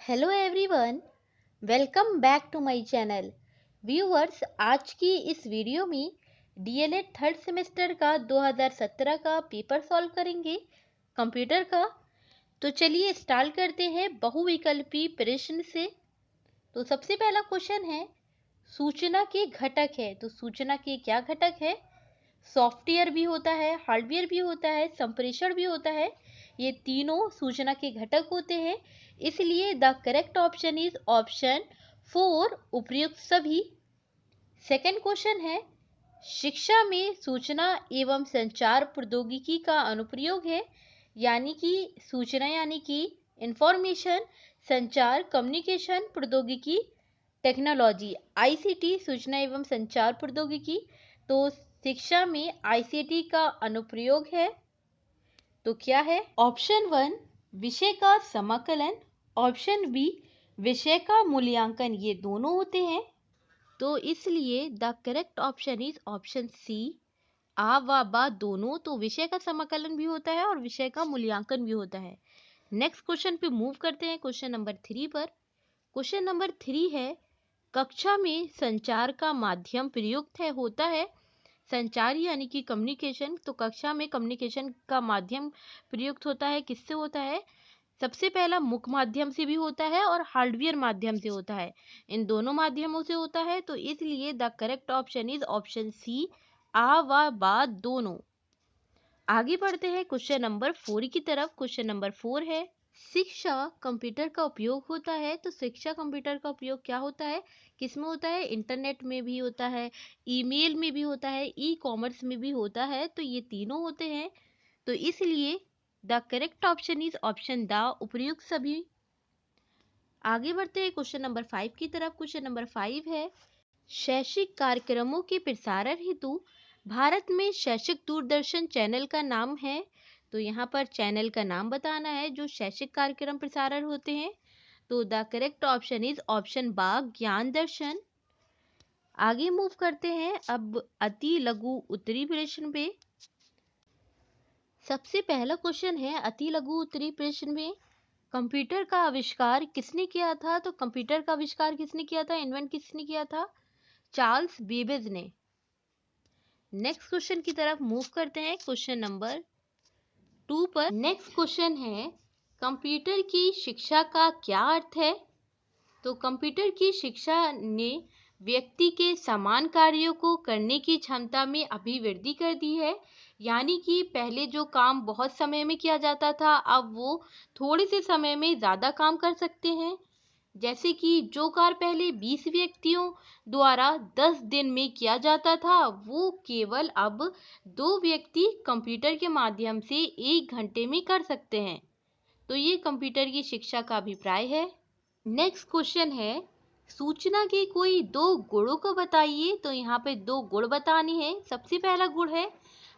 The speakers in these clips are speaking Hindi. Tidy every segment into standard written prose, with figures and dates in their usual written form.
Hello everyone, welcome back to my channel. Viewers, आज की इस वीडियो में डीएलएड थर्ड सेमेस्टर का 2017 का पेपर सॉल्व करेंगे कंप्यूटर का। तो चलिए स्टार्ट करते हैं बहुविकल्पी प्रश्न से। तो सबसे पहला क्वेश्चन है, सूचना के घटक है। तो सूचना के क्या घटक है? सॉफ्टवेयर भी होता है, हार्डवेयर भी होता है, संप्रेषण भी होता है। ये तीनों सूचना के घटक होते हैं, इसलिए the correct option is option 4, उपयुक्त सभी। सेकंड क्वेश्चन है, शिक्षा में सूचना एवं संचार प्रौद्योगिकी का अनुप्रयोग है। यानी कि सूचना यानी कि इंफॉर्मेशन, संचार कम्युनिकेशन प्रौद्योगिकी, टेक्नोलॉजी आईसीटी, सूचना एवं संचार प्रौद्योगिकी। तो शिक्षा में आईसीटी का अनुप्रयोग है। तो क्या है? ऑप्शन 1 विषय का समाकलन, ऑप्शन बी विषय का मूल्यांकन। ये दोनों होते हैं, तो इसलिए the correct option is option C, आ व बा दोनों। तो विषय का समाकलन भी होता है और विषय का मूल्यांकन भी होता है। नेक्स्ट क्वेश्चन पे मूव करते हैं, क्वेश्चन नंबर 3 पर। क्वेश्चन नंबर 3 है, कक्षा में संचार का माध्यम प्रयुक्त है होता है। संचार यानी कि कम्युनिकेशन, तो कक्षा में कम्युनिकेशन का माध्यम प्रयुक्त होता है। किससे होता है? सबसे पहला मुख्य माध्यम से भी होता है और हार्डवेयर माध्यम से होता है। इन दोनों माध्यमों से होता है, तो इसलिए the correct option is option C, आ व बा दोनों। आगे बढ़ते हैं क्वेश्चन नंबर 4 की तरफ। क्वेश्चन नंबर 4 है, शिक्षा कंप्यूटर का उपयोग होता है। तो शिक्षा कंप्यूटर का उपयोग क्या होता है? किसमें होता है? इंटरनेट में भी होता है, ईमेल में भी होता है, ई कॉमर्स में भी होता है। तो ये तीनों होते हैं, तो इसलिए the correct option is option the, उपयुक्त सभी। आगे बढ़ते हैं क्वेश्चन नंबर 5 की तरफ। क्वेश्चन नंबर 5 है, शैक्षिक कार्यक्रमों के प्रसारण हेतु भारत में शैक्षिक दूरदर्शन चैनल का नाम है। तो यहाँ पर चैनल का नाम बताना है जो शैक्षिक कार्यक्रम प्रसारण होते हैं। तो the correct option is option बा, ज्ञान दर्शन। आगे मूव करते हैं अब अति लघु उत्तरी प्रश्न पे। सबसे पहला क्वेश्चन है अति लघु उत्तरी प्रश्न में, कंप्यूटर का आविष्कार किसने किया था? तो कंप्यूटर का आविष्कार किसने किया था? इन्वेंट किसने किया था? चार्ल्स बेबेज ने। नेक्स्ट क्वेश्चन की तरफ मूव करते हैं, क्वेश्चन नंबर 2 पर। नेक्स्ट क्वेश्चन है, कंप्यूटर की शिक्षा का क्या अर्थ है? तो कंप्यूटर की शिक्षा ने व्यक्ति के समान कार्यों को करने की क्षमता में अभिवृद्धि कर दी है। यानी कि पहले जो काम बहुत समय में किया जाता था, अब वो थोड़े से समय में ज़्यादा काम कर सकते हैं। जैसे कि जो कार्य पहले 20 व्यक्तियों द्वारा 10 दिन में किया जाता था, वो केवल अब 2 व्यक्ति कंप्यूटर के माध्यम से 1 घंटे में कर सकते हैं। तो ये कंप्यूटर की शिक्षा का अभिप्राय है। नेक्स्ट क्वेश्चन है, सूचना के कोई 2 गुणों को बताइए। तो यहाँ पे 2 गुण बताने हैं। सबसे पहला गुण है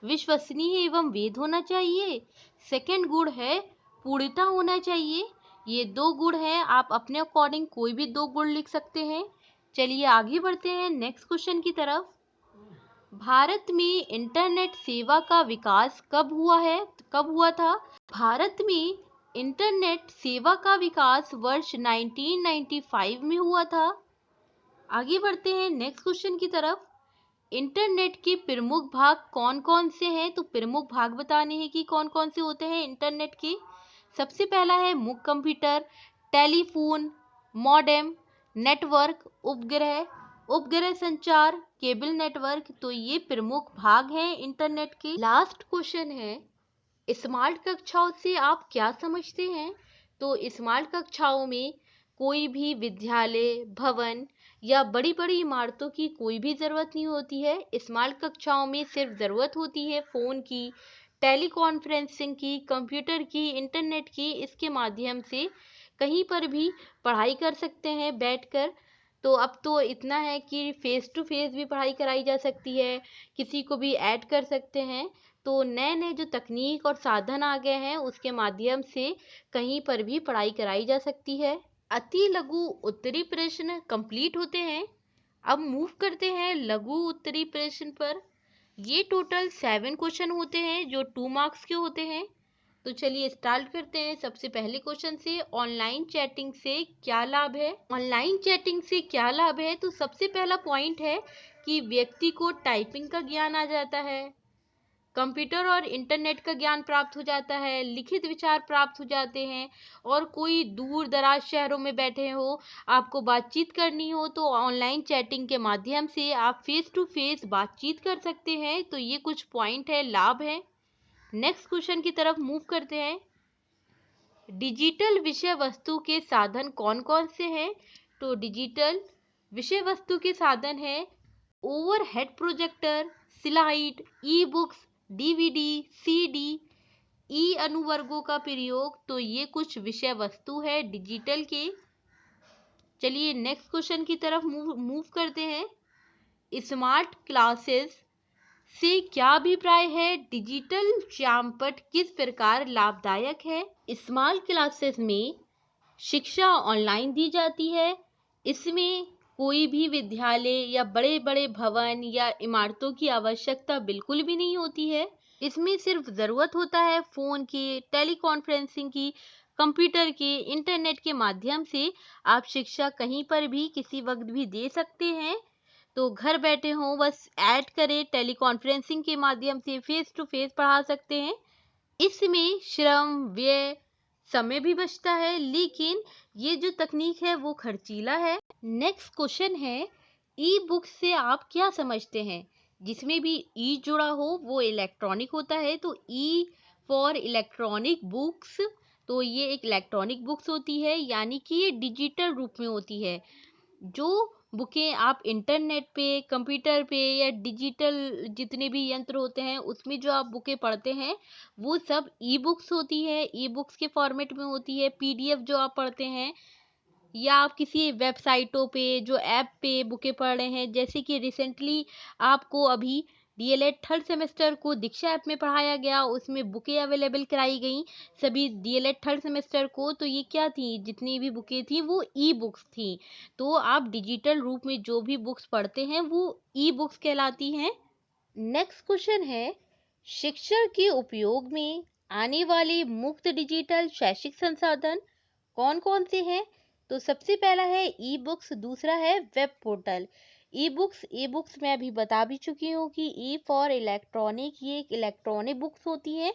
विश्वसनीय एवं वेद होना चाहिए। सेकंड गुण है पूर्णता होना चाहिए। ये 2 गुण हैं, आप अपने अकॉर्डिंग कोई भी 2 गुण लिख सकते हैं। चलिए आगे बढ़ते हैं नेक्स्ट क्वेश्चन की तरफ। भारत में इंटरनेट सेवा का विकास कब हुआ है? कब हुआ था? भारत में इंटरनेट सेवा का विकास वर्ष 1995 में हुआ था। आगे बढ़ते हैं नेक्स्ट क्वेश्चन की तरफ। इंटरनेट के प्रमुख भाग कौन कौन से हैं? तो प्रमुख भाग बताने हैं कि कौन कौन से होते हैं इंटरनेट के। सबसे पहला है मुख्य कंप्यूटर, टेलीफोन, मॉडेम, नेटवर्क, उपग्रह, उपग्रह संचार, केबल नेटवर्क। तो ये प्रमुख भाग हैं इंटरनेट के। लास्ट क्वेश्चन है, स्मार्ट कक्षाओं से आप क्या समझते हैं? तो स्मार्ट कक्षाओं में कोई भी विद्यालय, भवन या बड़ी बड़ी इमारतों की कोई भी ज़रूरत नहीं होती है। स्मार्ट कक्षाओं में सिर्फ ज़रूरत होती है फ़ोन की, टेलीकॉन्फ्रेंसिंग की, कंप्यूटर की, इंटरनेट की। इसके माध्यम से कहीं पर भी पढ़ाई कर सकते हैं बैठकर। तो अब तो इतना है कि फेस टू फेस भी पढ़ाई कराई जा सकती है, किसी को भी ऐड कर सकते हैं। तो नए नए जो तकनीक और साधन आ गए हैं, उसके माध्यम से कहीं पर भी पढ़ाई कराई जा सकती है। अति लघु उत्तरी प्रश्न कंप्लीट होते हैं। अब मूव करते हैं लघु उत्तरी प्रश्न पर। ये टोटल 7 क्वेश्चन होते हैं जो 2 मार्क्स के होते हैं। तो चलिए स्टार्ट करते हैं सबसे पहले क्वेश्चन से। ऑनलाइन चैटिंग से क्या लाभ है? ऑनलाइन चैटिंग से क्या लाभ है? तो सबसे पहला पॉइंट है कि व्यक्ति को टाइपिंग का ज्ञान आ जाता है, कंप्यूटर और इंटरनेट का ज्ञान प्राप्त हो जाता है, लिखित विचार प्राप्त हो जाते हैं, और कोई दूर दराज शहरों में बैठे हो, आपको बातचीत करनी हो तो ऑनलाइन चैटिंग के माध्यम से आप फेस टू फेस बातचीत कर सकते हैं। तो ये कुछ पॉइंट है, लाभ है। नेक्स्ट क्वेश्चन की तरफ मूव करते हैं। डिजिटल विषय वस्तु के साधन कौन कौन से हैं? तो डिजिटल विषय वस्तु के साधन है overhead projector, slide, e books, DVD, CD, ई अनुवर्गों का प्रयोग। तो ये कुछ विषय वस्तु है डिजिटल के। चलिए नेक्स्ट क्वेश्चन की तरफ मूव करते हैं। स्मार्ट क्लासेस से क्या अभिप्राय है? डिजिटल श्यामपट्ट किस प्रकार लाभदायक है? स्मार्ट क्लासेस में शिक्षा ऑनलाइन दी जाती है। इसमें कोई भी विद्यालय या बड़े बड़े भवन या इमारतों की आवश्यकता बिल्कुल भी नहीं होती है। इसमें सिर्फ ज़रूरत होता है फ़ोन की, टेलीकॉन्फ्रेंसिंग की, कंप्यूटर के, इंटरनेट के माध्यम से आप शिक्षा कहीं पर भी किसी वक्त भी दे सकते हैं। तो घर बैठे हों, बस ऐड करें, टेलीकॉन्फ्रेंसिंग के माध्यम से फेस टू फेस पढ़ा सकते हैं। इसमें श्रम, व्यय, समय भी बचता है, लेकिन ये जो तकनीक है वो खर्चीला है। नेक्स्ट क्वेश्चन है, ई बुक से आप क्या समझते हैं? जिसमें भी ई जुड़ा हो वो इलेक्ट्रॉनिक होता है। तो ई फॉर इलेक्ट्रॉनिक बुक्स, तो ये एक इलेक्ट्रॉनिक बुक्स होती है, यानी कि ये डिजिटल रूप में होती है। जो बुकें आप इंटरनेट पे, कंप्यूटर पे या डिजिटल जितने भी यंत्र होते हैं उसमें जो आप बुकें पढ़ते हैं वो सब ई बुक्स होती है, ई बुक्स के फॉर्मेट में होती है। पीडीएफ जो आप पढ़ते हैं या आप किसी वेबसाइटों पे जो ऐप पे बुकें पढ़ रहे हैं, जैसे कि रिसेंटली आपको अभी डीएलएड थर्ड सेमेस्टर को दीक्षा ऐप में पढ़ाया गया, उसमें बुकें अवेलेबल कराई गई सभी डीएलएड थर्ड सेमेस्टर को। तो ये क्या थी, जितनी भी बुकें थी वो ई बुक्स थी। तो आप डिजिटल रूप में जो भी बुक्स पढ़ते हैं वो ई बुक्स कहलाती हैं। नेक्स्ट क्वेश्चन है, शिक्षण के उपयोग में आने वाले मुफ्त डिजिटल शैक्षिक संसाधन कौन कौन से हैं? तो सबसे पहला है ई बुक्स, दूसरा है वेब पोर्टल। ई बुक्स मैं अभी बता भी चुकी हूँ कि ई फॉर इलेक्ट्रॉनिक, ये एक इलेक्ट्रॉनिक बुक्स होती हैं।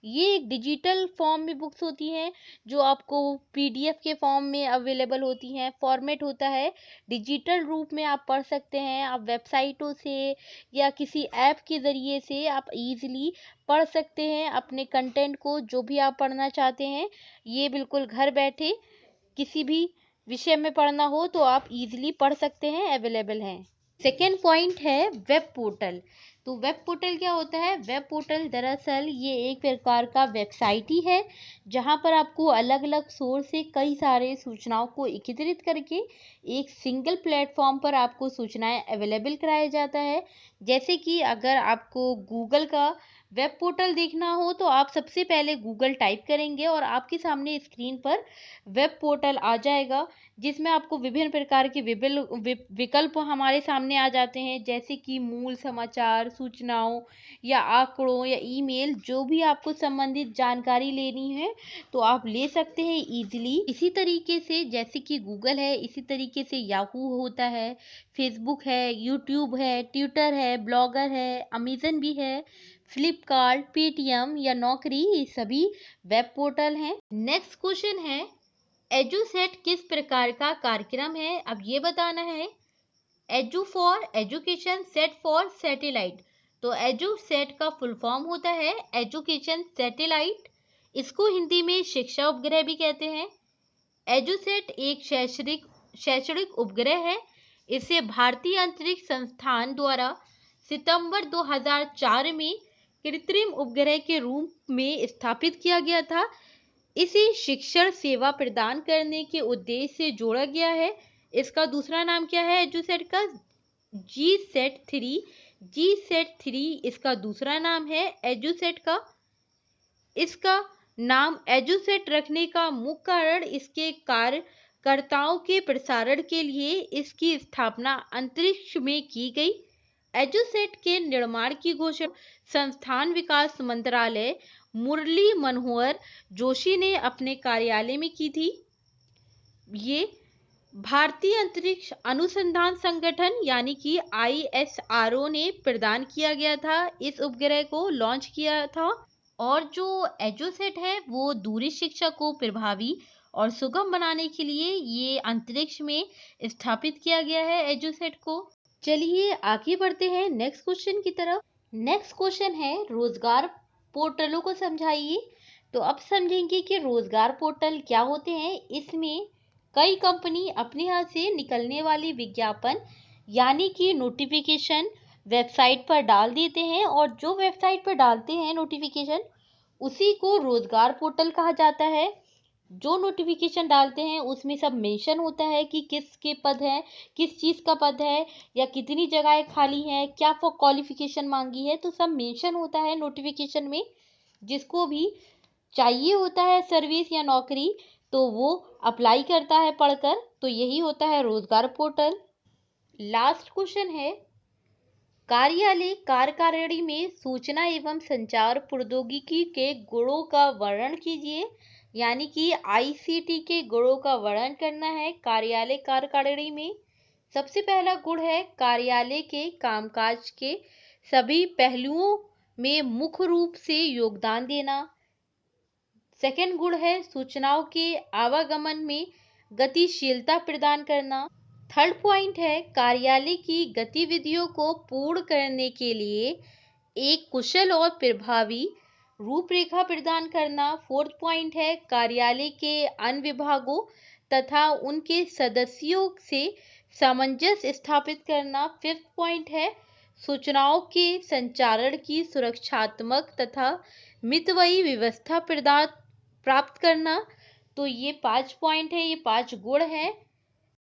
ये एक डिजिटल फॉर्म में बुक्स होती हैं जो आपको पीडीएफ के फॉर्म में अवेलेबल होती हैं। फॉर्मेट होता है डिजिटल रूप में आप पढ़ सकते हैं। आप वेबसाइटों से या किसी ऐप के ज़रिए से आप इजीली पढ़ सकते हैं अपने कंटेंट को, जो भी आप पढ़ना चाहते हैं। ये बिल्कुल घर बैठे किसी भी विषय में पढ़ना हो तो आप इजीली पढ़ सकते हैं, अवेलेबल हैं। सेकेंड पॉइंट है वेब पोर्टल। तो वेब पोर्टल क्या होता है? वेब पोर्टल दरअसल ये एक प्रकार का वेबसाइट ही है जहाँ पर आपको अलग अलग सोर्स से कई सारे सूचनाओं को एकत्रित करके एक सिंगल प्लेटफॉर्म पर आपको सूचनाएं अवेलेबल कराया जाता है। जैसे कि अगर आपको गूगल का वेब पोर्टल देखना हो तो आप सबसे पहले गूगल टाइप करेंगे और आपके सामने स्क्रीन पर वेब पोर्टल आ जाएगा, जिसमें आपको विभिन्न प्रकार के विकल्प हमारे सामने आ जाते हैं, जैसे कि मूल समाचार, सूचनाओं या आंकड़ों या ईमेल, जो भी आपको संबंधित जानकारी लेनी है तो आप ले सकते हैं इजीली। इसी तरीके से जैसे कि गूगल है, इसी तरीके से याहू होता है, फेसबुक है, यूट्यूब है, ट्विटर है, ब्लॉगर है, अमेजन भी है, फ्लिपकार्ट, पेटीएम या नौकरी, ये सभी वेब पोर्टल हैं। नेक्स्ट क्वेश्चन है, एजुसेट किस प्रकार का कार्यक्रम है? अब ये बताना है। Edu for education, set for satellite. तो एजुसेट का फुल फॉर्म होता है एजुकेशन सैटेलाइट। इसको हिंदी में शिक्षा उपग्रह भी कहते हैं। एजुसेट एक शैक्षणिक उपग्रह है। इसे भारतीय अंतरिक्ष संस्थान द्वारा सितंबर 2004 में कृत्रिम उपग्रह के रूप में स्थापित किया गया था। इसे शिक्षण सेवा प्रदान करने के उद्देश्य से जोड़ा गया है। इसका दूसरा नाम क्या है एजुसेट का? जी सेट 3 इसका दूसरा नाम है एजुसेट का। इसका नाम एजुसेट रखने का मुख्य कारण इसके कार्यकर्ताओं के प्रसारण के लिए इसकी स्थापना अंतरिक्ष में की गई। एजुसेट के निर्माण की घोषणा संस्थान विकास मंत्रालय मुरली मनोहर जोशी ने अपने कार्यालय में की थी? ये भारतीय अंतरिक्ष अनुसंधान संगठन यानी कि ISRO ने प्रदान किया गया था, इस उपग्रह को लॉन्च किया था। और जो एजोसेट है वो दूरी शिक्षा को प्रभावी और सुगम बनाने के लिए ये अंतरिक्ष में स्थापित किया गया है एजोसेट को। चलिए आगे बढ़ते हैं नेक्स्ट क्वेश्चन की तरफ। नेक्स्ट क्वेश्चन है रोजगार पोर्टलों को समझाइए। तो अब समझेंगे कि रोजगार पोर्टल क्या होते हैं। इसमें कई कंपनी अपने यहाँ से निकलने वाली विज्ञापन यानी कि नोटिफिकेशन वेबसाइट पर डाल देते हैं, और जो वेबसाइट पर डालते हैं नोटिफिकेशन उसी को रोजगार पोर्टल कहा जाता है। जो नोटिफिकेशन डालते हैं उसमें सब मेंशन होता है कि किसके पद है, किस चीज़ का पद है, या कितनी जगहें खाली हैं, क्या क्वालिफिकेशन मांगी है, तो सब मेंशन होता है नोटिफिकेशन में। जिसको भी चाहिए होता है सर्विस या नौकरी तो वो अप्लाई करता है पढ़कर। तो यही होता है रोजगार पोर्टल। लास्ट क्वेश्चन है, कार्यालय कार्यकारिणी में सूचना एवं संचार प्रौद्योगिकी के गुणों का वर्णन कीजिए। यानी कि ICT के गुणों का वर्णन करना है कार्यालय कार्यकारिणी में। सबसे पहला गुण है कार्यालय के कामकाज के सभी पहलुओं में मुख्य रूप से योगदान देना। सेकंड गुण है सूचनाओं के आवागमन में गतिशीलता प्रदान करना। थर्ड पॉइंट है कार्यालय की गतिविधियों को पूर्ण करने के लिए एक कुशल और प्रभावी रूपरेखा प्रदान करना। फोर्थ पॉइंट है कार्यालय के अन्य विभागों तथा उनके सदस्यों से सामंजस्य स्थापित करना। फिफ्थ पॉइंट है सूचनाओं के संचारण की सुरक्षात्मक तथा मितव्ययी व्यवस्था प्रदान प्राप्त करना। तो ये 5 पॉइंट है, ये 5 गुण है।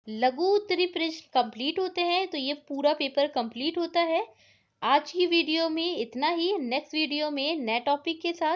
लघु उत्तरी प्रश्न कंप्लीट होते हैं तो ये पूरा पेपर कंप्लीट होता है। आज की वीडियो में इतना ही। नेक्स्ट वीडियो में नए टॉपिक के साथ